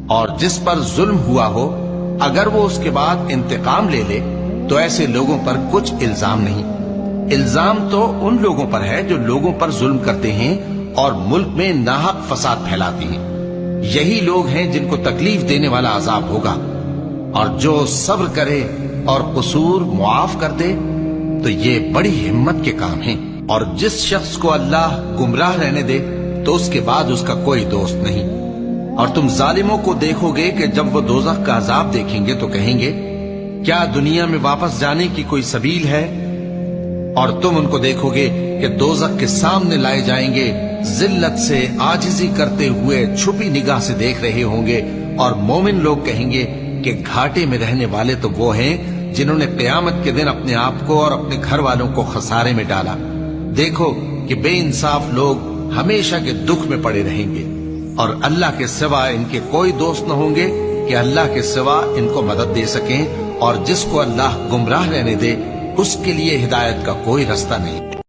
اور جس پر ظلم ہوا ہو اگر وہ اس کے بعد انتقام لے لے تو ایسے لوگوں پر کچھ الزام نہیں۔ الزام تو ان لوگوں پر ہے جو لوگوں پر ظلم کرتے ہیں اور ملک میں ناحق فساد پھیلاتے ہیں، یہی لوگ ہیں جن کو تکلیف دینے والا عذاب ہوگا۔ اور جو صبر کرے اور قصور معاف کر دے تو یہ بڑی ہمت کے کام ہیں۔ اور جس شخص کو اللہ گمراہ رہنے دے تو اس کے بعد اس کا کوئی دوست نہیں۔ اور تم ظالموں کو دیکھو گے کہ جب وہ دوزخ کا عذاب دیکھیں گے تو کہیں گے کیا دنیا میں واپس جانے کی کوئی سبیل ہے؟ اور تم ان کو دیکھو گے کہ دوزخ کے سامنے لائے جائیں گے، ذلت سے عاجزی کرتے ہوئے چھپی نگاہ سے دیکھ رہے ہوں گے، اور مومن لوگ کہیں گے کہ گھاٹے میں رہنے والے تو وہ ہیں جنہوں نے قیامت کے دن اپنے آپ کو اور اپنے گھر والوں کو خسارے میں ڈالا۔ دیکھو کہ بے انصاف لوگ ہمیشہ کے دکھ میں پڑے رہیں گے، اور اللہ کے سوا ان کے کوئی دوست نہ ہوں گے کہ اللہ کے سوا ان کو مدد دے سکیں، اور جس کو اللہ گمراہ رہنے دے اس کے لیے ہدایت کا کوئی رستہ نہیں۔